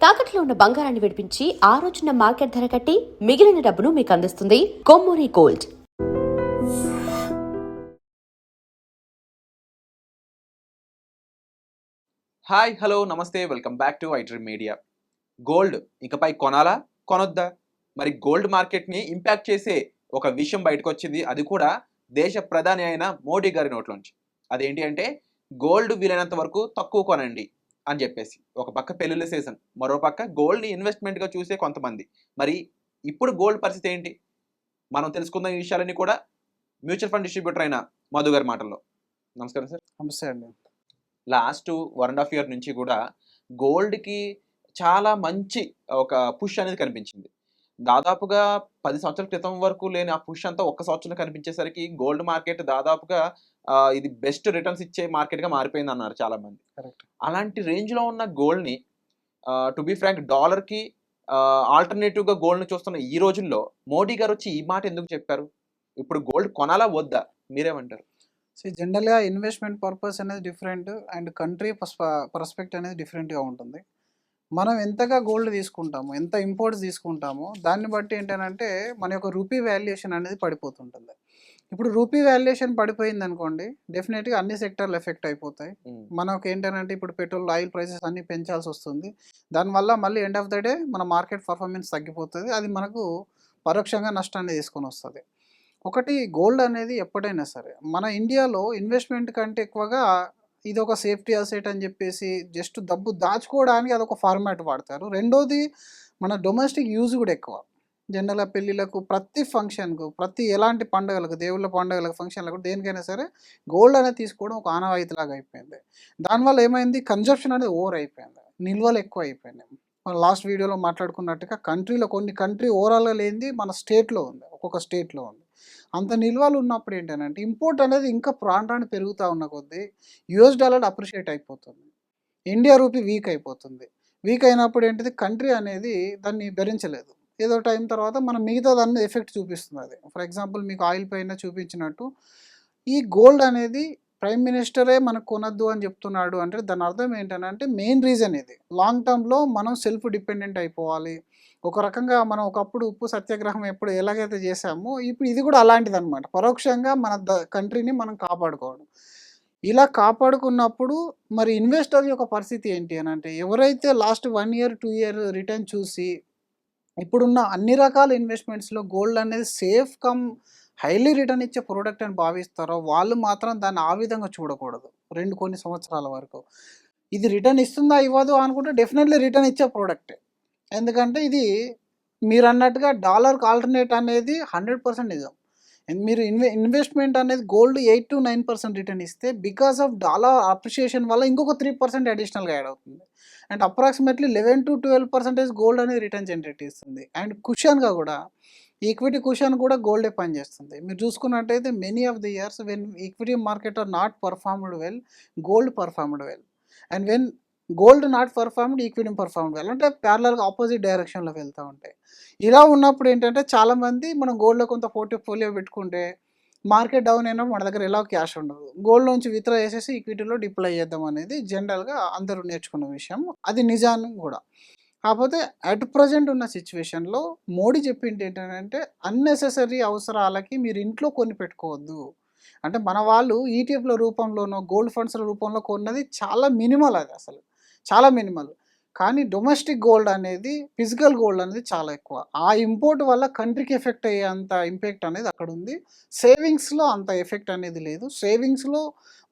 తాకట్లో ఉన్న బంగారాన్ని విడిపించి ఆ రోజున మార్కెట్ ధర కట్టి మిగిలిన డబ్బును మీకు అందిస్తుంది కొమ్మూరి గోల్డ్. హాయ్, హలో, నమస్తే, welcome back to iDream media. Gold ఇకపై కొనాలా, కొనొద్దా? మరి గోల్డ్ మార్కెట్ని ఇంపాక్ట్ చేసే ఒక విషయం బయటకు వచ్చింది. అది కూడా దేశ ప్రధాని అయిన మోడీ గారి నోట్లోంచి. అదేంటి అంటే గోల్డ్ వీలైనంత వరకు తక్కువ కొనండి అని చెప్పేసి. ఒక పక్క పెళ్లిళ్ళ సీజన్, మరో పక్క గోల్డ్ని ఇన్వెస్ట్మెంట్గా చూసే కొంతమంది. మరి ఇప్పుడు గోల్డ్ పరిస్థితి ఏంటి? మనం తెలుసుకుందాం ఈ విషయాలన్నీ కూడా మ్యూచువల్ ఫండ్ డిస్ట్రిబ్యూటర్ అయిన మధు గారి మాటల్లో. నమస్కారం సార్. నమస్తే అండి. లాస్ట్ 1.5 year నుంచి కూడా గోల్డ్‌కి చాలా మంచి ఒక పుష్ అనేది కనిపించింది. దాదాపుగా 10 సంవత్సరాల క్రితం వరకు లేని ఆ పుష్ అంతా ఒక్క సంవత్సరంలో కనిపించేసరికి గోల్డ్ మార్కెట్ దాదాపుగా ఇది బెస్ట్ రిటర్న్స్ ఇచ్చే మార్కెట్‌గా మారిపోయిందన్నారు చాలామంది. కరెక్ట్. అలాంటి రేంజ్‌లో ఉన్న గోల్డ్‌ని టు బీ ఫ్రాంక్ డాలర్‌కి ఆల్టర్‌నేటివ్‌గా గోల్డ్‌ని చూస్తున్న ఈ రోజుల్లో మోడీ గారొచ్చి ఈ మాట ఎందుకు చెప్పారు? ఇప్పుడు గోల్డ్ కొనాలా వద్దా? మీరేమంటారు? జనరల్‌గా ఇన్వెస్ట్మెంట్ పర్పస్ అనేది డిఫరెంట్ అండ్ కంట్రీ పర్స్పెక్ట్ అనేది డిఫరెంట్‌గా ఉంటుంది. మనం ఎంతగా గోల్డ్ తీసుకుంటామో, ఎంత ఇంపోర్ట్స్ తీసుకుంటామో దాన్ని బట్టి ఏంటనంటే మన యొక్క రూపీ వాల్యుయేషన్ అనేది పడిపోతుంటుంది. ఇప్పుడు రూపీ వాల్యుయేషన్ పడిపోయిందనుకోండి, డెఫినెట్‌గా అన్ని సెక్టార్‌లు ఎఫెక్ట్ అయిపోతాయి. మనకేంటనంటే ఇప్పుడు పెట్రోల్, ఆయిల్ ప్రైసెస్ అన్నీ పెంచాల్సొస్తుంది. దానివల్ల మళ్ళీ ఎండ్ ఆఫ్ ద డే మన మార్కెట్ పర్ఫార్మెన్స్ తగ్గిపోతది. అది మనకు పరోక్షంగా నష్టాన్ని తీసుకొనొస్తది. ఒకటి గోల్డ్ అనేది ఎప్పుడైనా సరే మన ఇండియాలో ఇన్వెస్ట్మెంట్ కంటే ఎక్కువగా ఇదొక సేఫ్టీ అసెట్ అని చెప్పేసి జస్ట్ డబ్బు దాచుకోవడానికి అదొక ఫార్మాట్ వాడతారు. రెండోది మన డొమెస్టిక్ యూజ్ కూడా ఎక్కువ. జనరల్‌గా పెళ్ళిళ్ళకు, ప్రతి ఫంక్షన్‌కు, ప్రతి ఎలాంటి పండుగలకు, దేవుళ్ళ పండుగలకు, ఫంక్షన్‌లకు దేనికైనా సరే గోల్డ్ అనేది తీసుకోవడం ఒక ఆనవాయితీలాగా అయిపోయింది. దానివల్ల ఏమైంది, కన్జంప్షన్ అనేది ఓవర్ అయిపోయింది. నిల్వలు ఎక్కువ అయిపోయినాయి. మనం లాస్ట్ వీడియోలో మాట్లాడుకున్నట్టుగా కొన్ని కంట్రీ ఓవరాల్‌గా లేనిది మన స్టేట్‌లో ఉంది. ఒక్కొక్క స్టేట్‌లో ఉంది. అంత నిల్వలు ఉన్నప్పుడు ఏంటనంటే ఇంపోర్ట్ అనేది ఇంకా రాను పెరుగుతూ ఉన్న కొద్దీ యూఎస్ డాలర్ అప్రిషియేట్ అయిపోతుంది. ఇండియా రూపీ వీక్ అయిపోతుంది. వీక్ అయినప్పుడు ఏంటిది, కంట్రీ అనేది దాన్ని భరించలేదు. ఏదో టైం తర్వాత మనం మిగతా దాన్ని ఎఫెక్ట్ చూపిస్తుంది అది. ఫర్ ఎగ్జాంపుల్ మీకు ఆయిల్ పైన చూపించినట్టు ఈ గోల్డ్ అనేది ప్రైమ్ మినిస్టరే మనకు కొనొద్దు అని చెప్తున్నాడు అంటే దాని అర్థం ఏంటంటే మెయిన్ రీజన్ ఇది. లాంగ్ టర్మ్‌లో మనం సెల్ఫ్ డిపెండెంట్ అయిపోవాలి. ఒక రకంగా మనం ఒకప్పుడు ఉప్పు సత్యాగ్రహం ఎప్పుడు ఎలాగైతే చేశామో ఇప్పుడు ఇది కూడా అలాంటిదనమాట. పరోక్షంగా మన కంట్రీని మనం కాపాడుకోవడం. ఇలా కాపాడుకున్నప్పుడు మరి ఇన్వెస్టర్ యొక్క పరిస్థితి ఏంటి అనంటే, ఎవరైతే లాస్ట్ 1 year, 2 year రిటర్న్ చూసి ఇప్పుడున్న అన్ని రకాల ఇన్వెస్ట్మెంట్స్‌లో గోల్డ్ అనేది సేఫ్ కమ్ హైలీ రిటర్న్ ఇచ్చే ప్రొడక్ట్ అని భావిస్తారో వాళ్ళు మాత్రం దాన్ని ఆ విధంగా చూడకూడదు. కొన్ని సంవత్సరాల వరకు. ఇది రిటర్న్ ఇస్తుందా, ఇవ్వదు అనుకుంటే డెఫినెట్‌లీ రిటర్న్ ఇచ్చే ప్రొడక్టే. ఎందుకంటే ఇది మీరన్నట్టుగా డాలర్‌కి ఆల్టర్‌నేట్ అనేది 100% నిజం. మీరు ఇన్వెస్ట్మెంట్ అనేది గోల్డ్ 8-9% రిటర్న్ ఇస్తే బికాస్ ఆఫ్ డాలర్ అప్రిషియేషన్ వల్ల ఇంకొక 3% అడిషనల్‌గా యాడ్ అవుతుంది. అండ్ అప్రాక్సిమేట్లీ 11-12% గోల్డ్ అనేది రిటర్న్ జనరేట్ చేస్తుంది. అండ్ కుషన్‌గా కూడా ఈక్విటీ కుషన్ కూడా గోల్డే పనిచేస్తుంది. మీరు చూసుకున్నట్టయితే many of the years when equity market are not performed well, gold performed well. And when gold not performed, equity performed well. అంటే ప్యారలల్‌గా ఆపోజిట్ డైరెక్షన్‌లో వెళ్తూ ఉంటాయి. ఇలా ఉన్నప్పుడు ఏంటంటే చాలామంది మనం గోల్డ్‌లో కొంత పోర్ట్‌ఫోలియో పెట్టుకుంటే మార్కెట్ డౌన్ అయినప్పుడు మన దగ్గర ఎలాగో క్యాష్ ఉండదు. గోల్డ్‌లోంచి విత్‌డ్రా చేసేసి ఈక్విటీలో డిప్లాయ్ చేద్దాం అనేది జనరల్‌గా అందరూ నేర్చుకున్న విషయం. అది నిజాన్ని కూడా. కాకపోతే అట్ ప్రెజెంట్ ఉన్న సిచ్యువేషన్‌లో మోడీ చెప్పింది ఏంటంటే అన్నెసెసరీ అవసరాలకి మీరు ఇంట్లో కొని పెట్టుకోవద్దు. అంటే మన వాళ్ళు ఈటీఎఫ్‌ల రూపంలోనో, గోల్డ్ ఫండ్స్‌ల రూపంలో కొన్నది చాలా మినిమల్ అది అసలు. చాలా మినిమల్. కానీ డొమెస్టిక్ గోల్డ్ అనేది, ఫిజికల్ గోల్డ్ అనేది చాలా ఎక్కువ. ఆ ఇంపోర్ట్ వల్ల కంట్రీకి ఎఫెక్ట్ అయ్యేంత ఇంపాక్ట్ అనేది అక్కడుంది. సేవింగ్స్‌లో అంత ఎఫెక్ట్ అనేది లేదు. సేవింగ్స్‌లో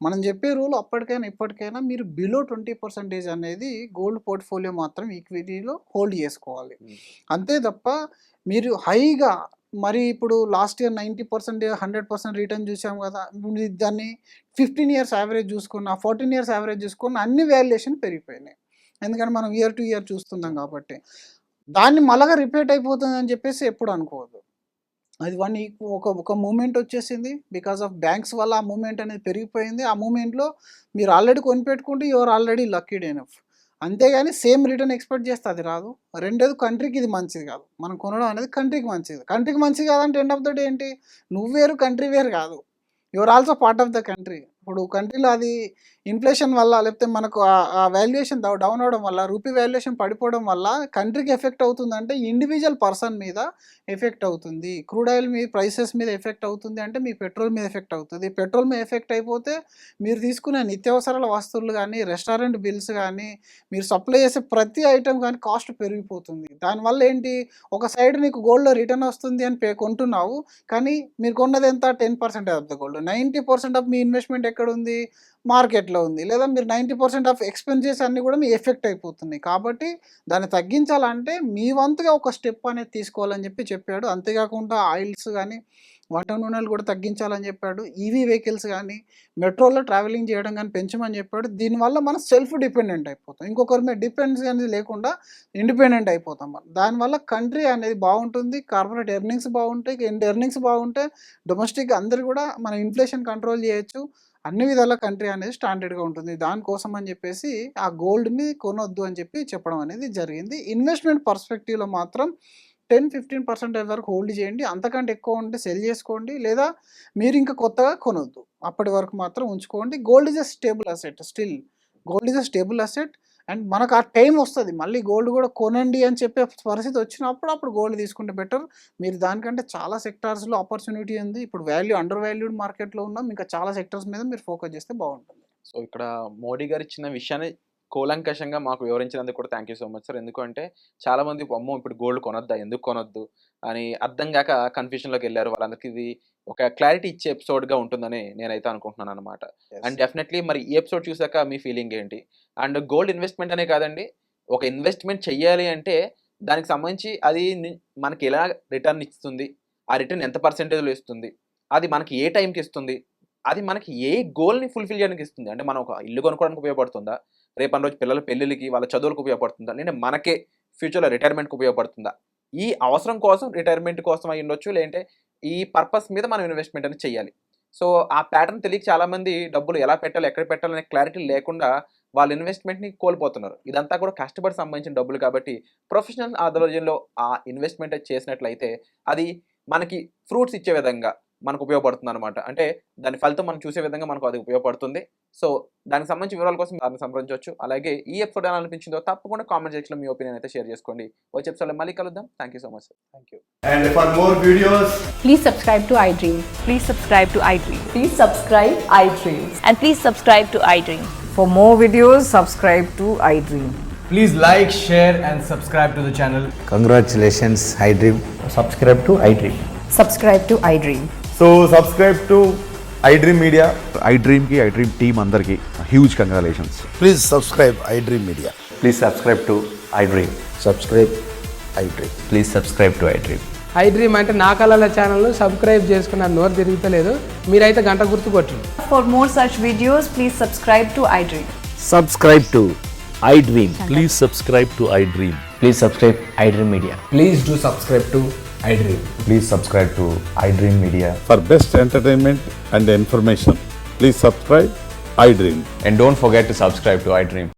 మనం చెప్పే రూల్ అప్పటికైనా ఇప్పటికైనా మీరు బిలో 20% అనేది గోల్డ్ పోర్ట్‌ఫోలియో మాత్రం ఈక్విటీలో హోల్డ్ చేసుకోవాలి. అంతే తప్ప మీరు హైగా మరి ఇప్పుడు లాస్ట్ ఇయర్ 90%, 100% రిటర్న్ చూసాం కదా! మీరు దాన్ని 15 ఇయర్స్ యావరేజ్ చూసుకున్న, 14 ఇయర్స్ యావరేజ్ చూసుకున్న అన్ని వాల్యుయేషన్ పెరిగిపోయినాయి. ఎందుకంటే మనం ఇయర్ టు ఇయర్ చూస్తున్నాం కాబట్టి. దాన్ని మళ్ళగా రిపీట్ అయిపోతుందని చెప్పేసి ఎప్పుడు అనుకోవద్దు. అది ఒక మూవ్‌మెంట్ వచ్చేసింది. బికాస్ ఆఫ్ బ్యాంక్స్ వల్ల ఆ మూవ్‌మెంట్ అనేది పెరిగిపోయింది. ఆ మూవ్‌మెంట్‌లో మీరు ఆల్రెడీ కొనిపెట్టుకుంటే you are already lucky enough. అంతేగాని సేమ్ రిటర్న్ ఎక్స్‌పెక్ట్ చేస్తే అది రాదు. రెండోది కంట్రీకి ఇది మంచిది కాదు. మనం కొనడం అనేది కంట్రీకి మంచిది. కంట్రీకి మంచిది కాదంటే ఎండ్ ఆఫ్ ద డే ఏంటి? నువ్వు వేరు, కంట్రీ వేరు కాదు. You are also part of the country. ఇప్పుడు కంట్రీలో అది ఇన్ఫ్లేషన్ వల్ల లేకపోతే మనకు ఆ వాల్యుయేషన్ డౌన్ అవడం వల్ల, రూపీ వాల్యుయేషన్ పడిపోవడం వల్ల కంట్రీకి ఎఫెక్ట్ అవుతుందంటే ఇండివిజువల్ పర్సన్ మీద ఎఫెక్ట్ అవుతుంది. క్రూడ్ ఆయిల్ మీ ప్రైసెస్ మీద ఎఫెక్ట్ అవుతుంది అంటే మీ పెట్రోల్ మీద ఎఫెక్ట్ అవుతుంది. పెట్రోల్ మీద ఎఫెక్ట్ అయిపోతే మీరు తీసుకునే నిత్యావసరాల వస్తువులు కానీ, రెస్టారెంట్ బిల్స్ కానీ, మీరు సప్లై చేసే ప్రతి ఐటెం కానీ కాస్ట్ పెరిగిపోతుంది. దానివల్ల ఏంటి, ఒక సైడ్ నీకు గోల్డ్లో రిటర్న్ వస్తుంది అని కొంటున్నావు, కానీ మీరు కొన్నది ఎంత 10% of the gold. 90% of me investment ఎక్కడ ఉంది, మార్కెట్లో ఉంది. లేదా మీరు 90% ఆఫ్ ఎక్స్పెన్సెస్ అన్నీ కూడా మీ ఎఫెక్ట్ అయిపోతున్నాయి. కాబట్టి దాన్ని తగ్గించాలంటే మీ వంతుగా ఒక స్టెప్ అనేది తీసుకోవాలని చెప్పాడు. అంతేకాకుండా ఆయిల్స్ కానీ, వంట నూనెలు కూడా తగ్గించాలని చెప్పాడు. ఈవీ వెహికల్స్ కానీ, మెట్రోలో ట్రావెలింగ్ చేయడం కానీ పెంచమని చెప్పాడు. దీనివల్ల మనం సెల్ఫ్ డిపెండెంట్ అయిపోతాం. ఇంకొకరి మీద డిపెండెన్స్ అనేది లేకుండా ఇండిపెండెంట్ అయిపోతాం మనం. దానివల్ల కంట్రీ అనేది బాగుంటుంది, కార్పొరేట్ ఎర్నింగ్స్ బాగుంటాయి. ఎర్నింగ్స్ బాగుంటే డొమెస్టిక్ అందరు కూడా మనం ఇన్ఫ్లేషన్ కంట్రోల్ చేయొచ్చు. అన్ని విధాల కంట్రీ అనేది స్టాండర్డ్గా ఉంటుంది. దానికోసం అని చెప్పేసి ఆ గోల్డ్ని కొనొద్దు అని చెప్పడం అనేది జరిగింది. ఇన్వెస్ట్మెంట్ పర్స్పెక్టివ్లో మాత్రం 10-15% వరకు హోల్డ్ చేయండి. అంతకంటే ఎక్కువ ఉంటే సెల్ చేసుకోండి, లేదా మీరు ఇంకా కొత్తగా కొనొద్దు. అప్పటి వరకు మాత్రం ఉంచుకోండి. Gold is a stable asset. Gold is a stable asset. And మనకు ఆ టైం వస్తుంది మళ్ళీ గోల్డ్ కూడా కొనండి అని చెప్పే పరిస్థితి వచ్చినప్పుడు అప్పుడు గోల్డ్ తీసుకుంటే బెటర్. మీరు దానికంటే చాలా సెక్టార్స్లో ఆపర్చునిటీ ఉంది. ఇప్పుడు అండర్ వాల్యూడ్ మార్కెట్లో ఉన్నాం. ఇంకా చాలా సెక్టార్స్ మీద మీరు ఫోకస్ చేస్తే బాగుంటుంది. సో ఇక్కడ మోడీ గారు ఇచ్చిన విషయాన్ని కూలంకషంగా మాకు వివరించినందుకు కూడా thank you so much sir. ఎందుకంటే చాలామంది అమ్మో ఇప్పుడు గోల్డ్ కొనొద్దా, ఎందుకు కొనొద్దు అని అర్థం కాక కన్ఫ్యూషన్లోకి వెళ్ళారు. వాళ్ళందరికీ ఇది ఒక క్లారిటీ ఇచ్చే ఎపిసోడ్గా ఉంటుందని నేనైతే అనుకుంటున్నాను అనమాట. అండ్ డెఫినెట్లీ మరి ఈ ఎపిసోడ్ చూసాక మీ ఫీలింగ్ ఏంటి? అండ్ గోల్డ్ ఇన్వెస్ట్మెంట్ అనే కాదండి, ఒక ఇన్వెస్ట్మెంట్ చెయ్యాలి అంటే దానికి సంబంధించి అది మనకి ఎలా రిటర్న్ ఇస్తుంది, ఆ రిటర్న్ ఎంత పర్సెంటేజ్లో ఇస్తుంది, అది మనకి ఏ టైంకి ఇస్తుంది, అది మనకి ఏ గోల్ని ఫుల్ఫిల్ చేయడానికి ఇస్తుంది. అంటే మనం ఒక ఇల్లు కొనుక్కోవడానికి ఉపయోగపడుతుందా, రేపటి రోజు పిల్లల పెళ్ళిళ్ళకి వాళ్ళ చదువులకు ఉపయోగపడుతుందా, లేదా మనకే ఫ్యూచర్లో రిటైర్మెంట్కి ఉపయోగపడుతుందా, ఈ అవసరం కోసం రిటైర్మెంట్ కోసం అయి ఉండొచ్చు, లేదంటే ఈ పర్పస్ మీద మనం ఇన్వెస్ట్మెంట్ అనేది చేయాలి. సో ఆ ప్యాటర్న్ తెలియక చాలామంది డబ్బులు ఎలా పెట్టాలి, ఎక్కడ పెట్టాలనే క్లారిటీ లేకుండా వాళ్ళ ఇన్వెస్ట్మెంట్ని కోల్పోతున్నారు. ఇదంతా కూడా కష్టపడి సంబంధించిన డబ్బులు కాబట్టి ప్రొఫెషనల్ ఆధ్వర్యంలో ఆ ఇన్వెస్ట్మెంట్ చేసినట్లయితే అది మనకి ఫ్రూట్స్ ఇచ్చే విధంగా మనకు ఉపయోగపడుతుంది అనమాట. అంటే దాని ఫలితం మనం చూసే విధంగా మనకు అది ఉపయోగపడుతుంది. సో దానికి సంబంధించిన వివరాల కోసం దాన్ని సంప్రదించవచ్చు. అలాగే ఈ ఎపిసోడ్ ఎలా అనిపించిందో తప్పకుండా కామెంట్ సెక్షన్లో మీ ఒపీనియన్ అయితే షేర్ చేసుకోండి. వచ్చే ఎపిసోడ్లో మళ్ళీ కలుద్దాం. Thank you so much. Thank you. And for more videos, Please subscribe to iDream. Please subscribe to iDream. Please subscribe iDream. And please subscribe to iDream. For more videos, subscribe to iDream. please like, share and subscribe to the channel. Congratulations, iDream. Subscribe to iDream. Subscribe to iDream. So subscribe to iDream Media. iDream ki iDream team andarki huge congratulations. Please subscribe iDream Media. Please subscribe to iDream. Subscribe iDream. Please subscribe to iDream. iDream అంటే నా కళల channel subscribe చేసుకున్న నోరు తిరుగుతలేదు, మీరైతే గంట గుర్తు కొట్టండి. For more such videos, please subscribe to iDream. Subscribe to iDream. Please subscribe to iDream. Please subscribe iDream Media. Please do subscribe to iDream. Please subscribe to iDream Media. For best entertainment and information, please subscribe iDream. And don't forget to subscribe to iDream.